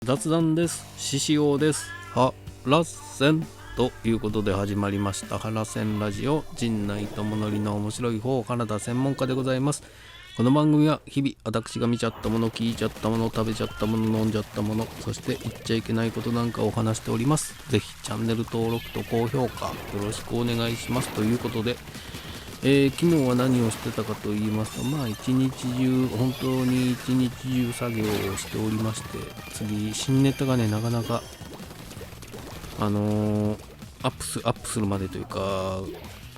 雑談です。獅子王です。はらせんということで始まりましたはらせんラジオ、陣内智則の面白い方体専門家でございます。この番組は日々私が見ちゃったもの、聞いちゃったもの、食べちゃったもの、飲んじゃったもの、そして言っちゃいけないことなんかを話しております。ぜひチャンネル登録と高評価よろしくお願いしますということで、昨日は何をしてたかと言いますと、一日中本当に一日中作業をしておりまして、次新ネタがねなかなかアップするまでというか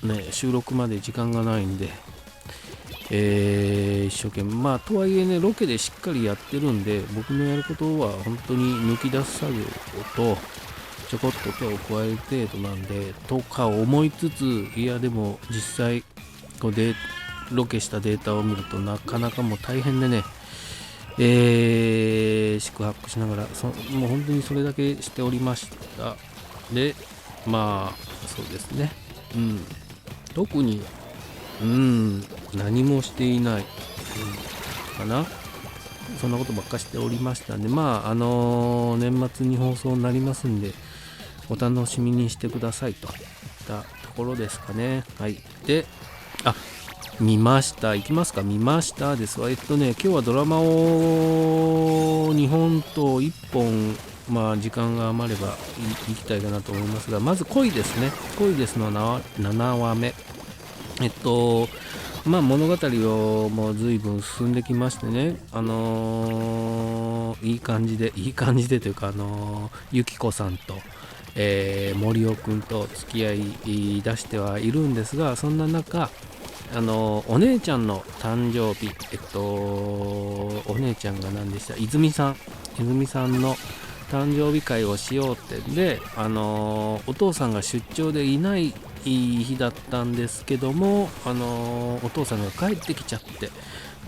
ね、収録まで時間がないんで、一生懸命とはいえね、ロケでしっかりやってるんで、僕のやることは本当に抜き出す作業とちょこっと手を加える程度なんでとか思いつつ、いやでも実際こうでロケしたデータを見るとなかなかもう大変でね、宿泊しながらもう本当にそれだけしておりました。でそうですね、特に何もしていない、かな、そんなことばっかしておりましたんで、年末に放送になりますんでお楽しみにしてくださいといったところですかね。はい。で、見ました。行きますか。見ましたですわ。今日はドラマを2本と1本、時間が余れば行きたいかなと思いますが、まず恋ですね。恋ですの7話目。物語をもう随分進んできましてね、いい感じでというか、ゆきこさんと、森尾くんと付き合い出してはいるんですが、そんな中、お姉ちゃんの誕生日、お姉ちゃんが何でした、泉さんの誕生日会をしようってで、お父さんが出張でいない日だったんですけども、お父さんが帰ってきちゃって、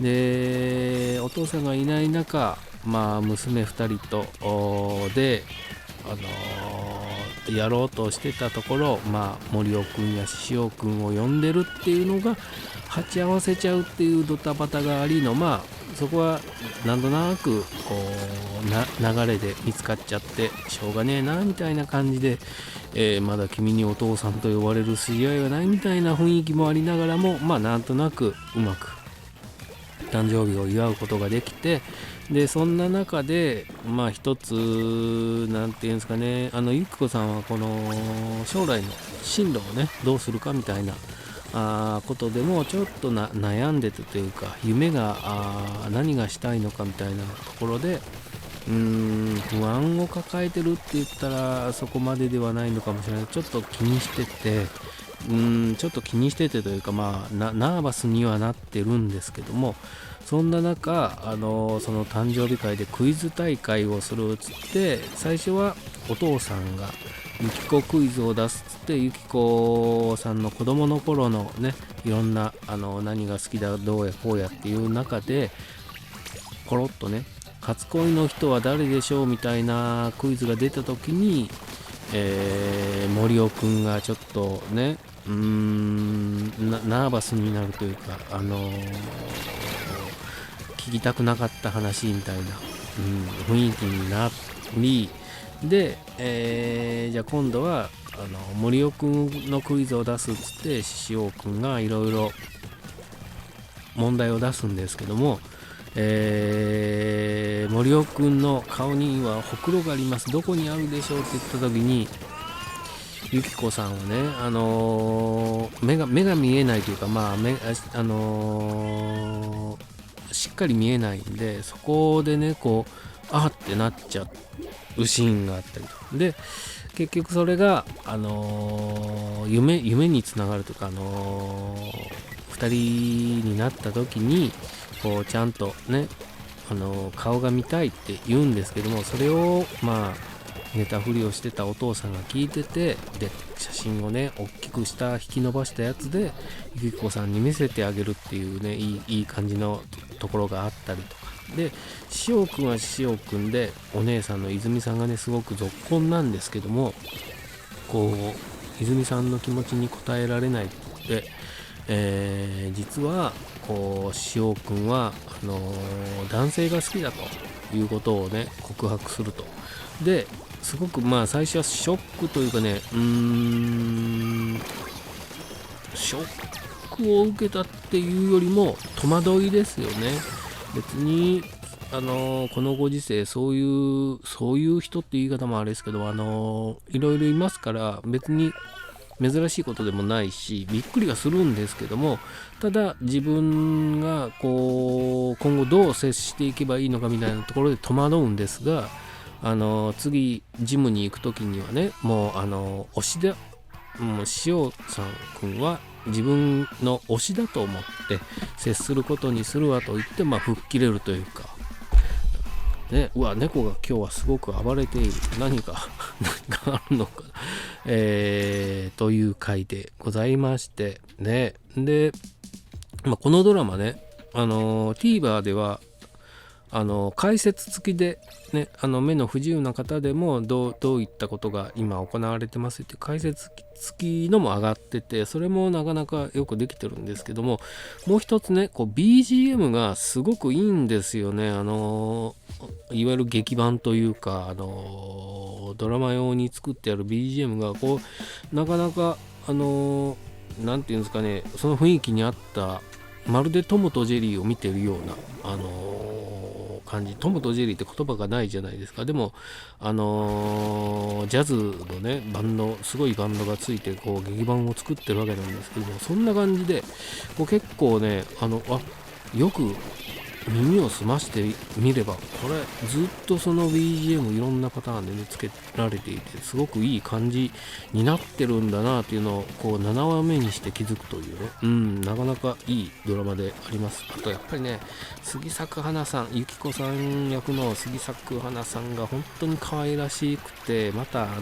でお父さんがいない中、娘2人とで、やろうとしてたところ、森尾くんや獅子王くんを呼んでるっていうのが鉢合わせちゃうっていうドタバタがありの、そこはなんとなくこう流れで見つかっちゃってしょうがねえなみたいな感じで、まだ君にお父さんと呼ばれる筋合いはないみたいな雰囲気もありながらも、なんとなくうまく誕生日を祝うことができて、でそんな中で一つなんていうんですかね、ゆきこさんはこの将来の進路をねどうするかみたいなことでもちょっと悩んでたというか、夢が何がしたいのかみたいなところで不安を抱えてるって言ったらそこまでではないのかもしれない。ちょっと気にしててというか、ナーバスにはなってるんですけども、そんな中、その誕生日会でクイズ大会をするっつって、最初はお父さんがゆきこクイズを出すっつって、ゆきこさんの子供の頃のね、いろんな何が好きだどうやこうやっていう中でコロッとね、初恋の人は誰でしょうみたいなクイズが出た時に、森尾くんがちょっとねナーバスになるというか、聞きたくなかった話みたいな、雰囲気になりで、じゃあ今度は森尾くんのクイズを出すっつって獅子王くんがいろいろ問題を出すんですけども、森尾くんの顔にはほくろがあります、どこにあるでしょうって言った時に、ゆきこさんはね、目が見えないというか、しっかり見えないんで、そこでねこうってなっちゃうシーンがあったりと。で結局それが、夢につながるというか、2人になった時にこうちゃんとね顔が見たいって言うんですけども、それを寝たふりをしてたお父さんが聞いてて、で写真をね大きく引き伸ばしたやつでゆきこさんに見せてあげるっていうね、いい感じのところがあったりとかで、しおくんはしおくんで、お姉さんの泉さんがねすごくぞっこんなんですけども、こう泉さんの気持ちに応えられないで、実はこう塩君は男性が好きだということをね告白すると。ですごく最初はショックというかね、ショックを受けたっていうよりも戸惑いですよね。別にこのご時世そういう人って言い方もあれですけど、いろいろいますから、別に珍しいことでもないしびっくりはするんですけども、ただ自分がこう今後どう接していけばいいのかみたいなところで戸惑うんですが、次ジムに行く時にはね、もう推しで、塩さん君は自分の推しだと思って接することにするわと言って、吹っ切れるというかね。うわ、猫が今日はすごく暴れている。何かあるのかな、という回でございましてね。で、このドラマね、TVer では解説付きでね、目の不自由な方でもどういったことが今行われてますっていう解説付きのも上がってて、それもなかなかよくできてるんですけども、もう一つね、BGM がすごくいいんですよね。いわゆる劇版というかドラマ用に作ってある BGM がなかなかなんていうんですかね、その雰囲気に合った、まるでトムとジェリーを見てるような感じ。トムとジェリーって言葉がないじゃないですか。でもジャズのねバンド、すごいバンドがついて劇版を作ってるわけなんですけども、そんな感じで結構ねよく耳を澄ましてみれば、これずっとその BGM いろんなパターンでねつけられていて、すごくいい感じになってるんだなっていうのを7話目にして気づくというね、なかなかいいドラマであります。あとやっぱりね、杉咲花さん、ゆきこさん役の杉咲花さんが本当に可愛らしくて、またね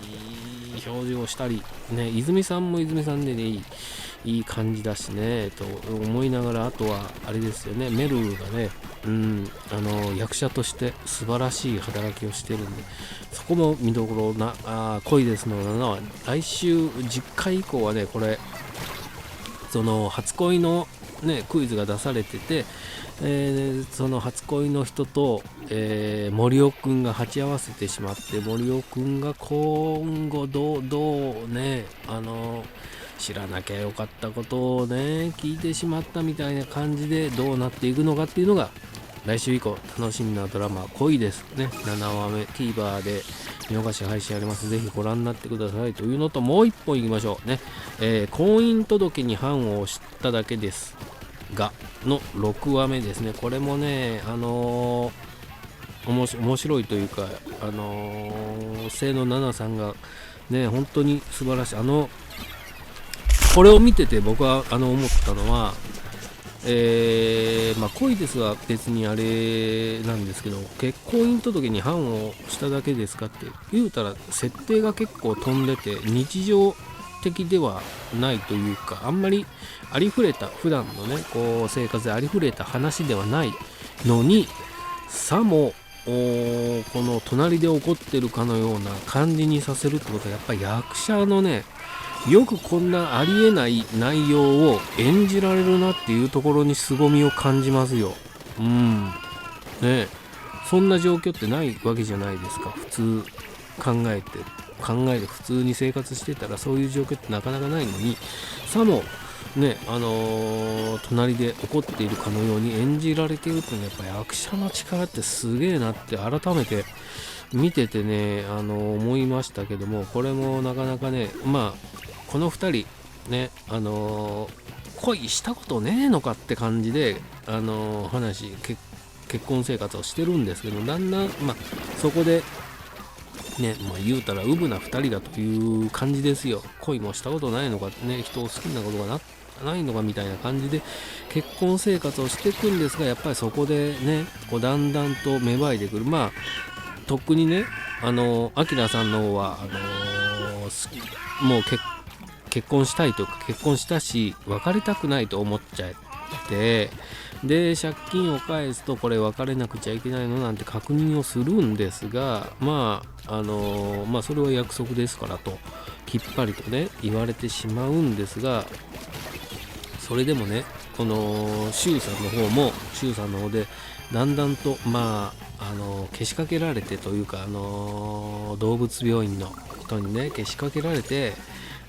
いい表情をしたりね、泉さんも泉さんでねいい感じだしねと思いながら、あとはあれですよね、メルがね、役者として素晴らしい働きをしてるんで、そこも見どころな恋ですの7話、来週10回以降はね、これその初恋のねクイズが出されてて、その初恋の人と、森尾くんが鉢合わせてしまって、森尾くんが今後どうね知らなきゃよかったことをね聞いてしまったみたいな感じでどうなっていくのかっていうのが来週以降楽しみなドラマ恋ですね。7話目 TVer で見逃し配信あります。ぜひご覧になってくださいというのと、もう一本いきましょうね。婚姻届に判を押しただけですがの6話目ですね。これもね面白いというか清野菜名さんがね本当に素晴らしい。これを見てて僕は思ったのは、恋ですは別にあれなんですけど、結婚姻届に判をしただけですかって言うたら設定が結構飛んでて日常的ではないというか、あんまりありふれた普段のね生活でありふれた話ではないのに、さもこの隣で起こってるかのような感じにさせるってことは、やっぱり役者のねよくこんなありえない内容を演じられるなっていうところに凄みを感じますよ。ね、そんな状況ってないわけじゃないですか。普通考えて普通に生活してたらそういう状況ってなかなかないのに、さもね隣で起こっているかのように演じられているっていうのは、やっぱり役者の力ってすげえなって改めて見ててね思いましたけども、これもなかなかねこの2人ね恋したことねえのかって感じで結婚生活をしてるんですけど、だんだんそこでね言うたらウブな2人だという感じですよ。恋もしたことないのかね、人を好きなことがないのかみたいな感じで結婚生活をしていくんですが、やっぱりそこでねだんだんと芽生えてくる。特にねアキラさんの方はもう結婚したいというか結婚したし別れたくないと思っちゃって、で借金を返すとこれ別れなくちゃいけないのなんて確認をするんですが、それは約束ですからときっぱりとね言われてしまうんですが、それでもねこの周さんの方でだんだんとけしかけられてというか、動物病院の人にねけしかけられて、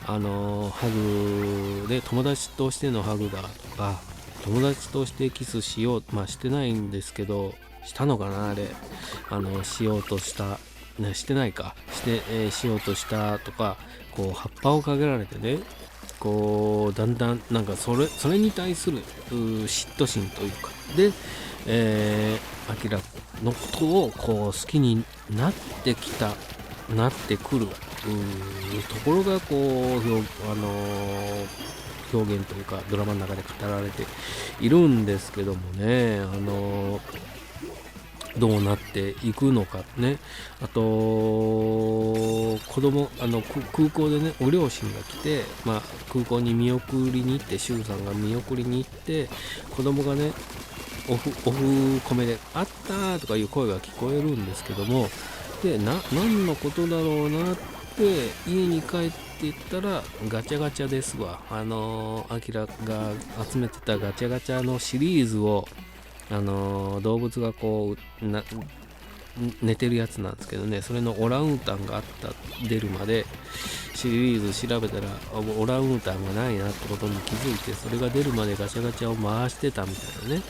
ハグで友達としてのハグだとか、友達としてキスしよう、してないんですけどしたのかなあれ、しようとしたね、してないかして、しようとしたとか、こう葉っぱをかけられてね、こうだんだんなんかそれに対する嫉妬心というかで、アキラのことをこう好きになってくるところがこう表現というかドラマの中で語られているんですけどもね、どうなっていくのかね。あと子供空港でねご両親が来て、空港に見送りに行って、周さんが見送りに行って、子供がねオフ米であったーとかいう声が聞こえるんですけども、で何のことだろうなって家に帰っていったらガチャガチャですわ。アキラが集めてたガチャガチャのシリーズを動物がこう寝てるやつなんですけどね、それのオランウータンが出るまでシリーズ調べたらオランウータンがないなってことに気づいて、それが出るまでガチャガチャを回してたみたいなね。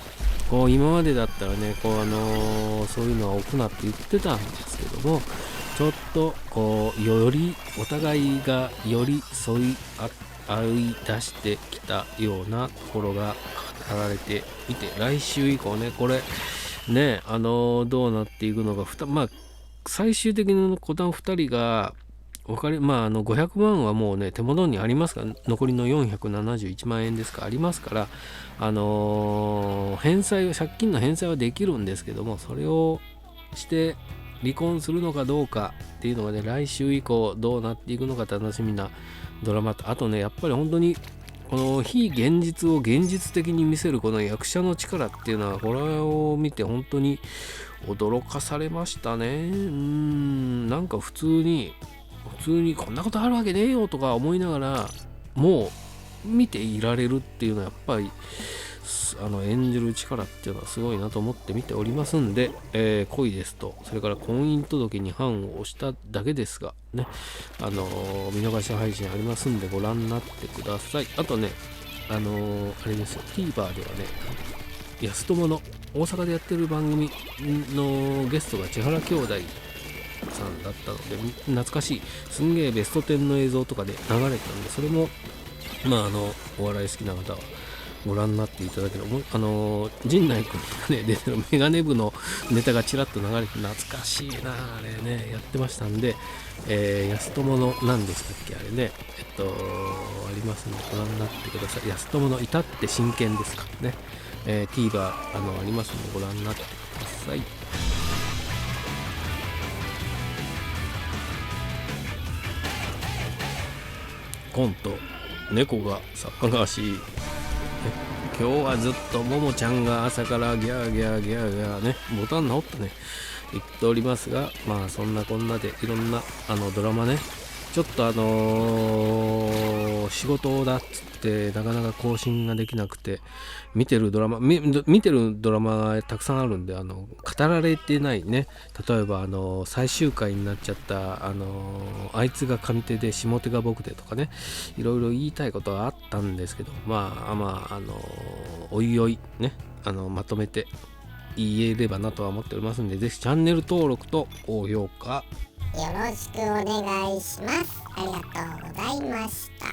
こう今までだったらねそういうのは置くなって言ってたんですけども、ちょっとこうよりお互いが寄り添い合い出してきたようなところが語られていて、来週以降ねこれねどうなっていくのか、最終的にこの2人が500万はもうね手元にありますから、残りの471万円ですかありますから、借金の返済はできるんですけども、それをして離婚するのかどうかっていうのがね、来週以降どうなっていくのか楽しみなドラマと、あとねやっぱり本当にこの非現実を現実的に見せるこの役者の力っていうのは、これを見て本当に驚かされましたね。なんか普通にこんなことあるわけねえよとか思いながらもう見ていられるっていうのはやっぱり演じる力っていうのはすごいなと思って見ておりますんで、恋ですと、それから婚姻届に判を押しただけですがね、見逃し配信ありますんでご覧になってください。あとねあれですよ、 TVer ではね安友の大阪でやってる番組のゲストが千原兄弟さんだったので懐かしいすんげえベスト10の映像とかで流れたんで、それもお笑い好きな方はご覧になっていただければ、陣内くんがね出てるメガネ部のネタがちらっと流れて懐かしいなあれねやってましたんで、安友の何でしたっけあれねありますんでご覧になってください。安友の至って真剣ですかね、TVer ありますんでご覧になってください。コント猫が騒がしい、今日はずっとももちゃんが朝からギャーギャーギャーギャーねボタン直ってね言っておりますが、そんなこんなでいろんなドラマねちょっと仕事だっつってなかなか更新ができなくて見てるドラマがたくさんあるんで語られてないね、例えば最終回になっちゃったあいつが上手で下手が僕でとかね、いろいろ言いたいことはあったんですけどおいおいねまとめて言えればなとは思っておりますんで、ぜひチャンネル登録と高評価よろしくお願いします。ありがとうございました。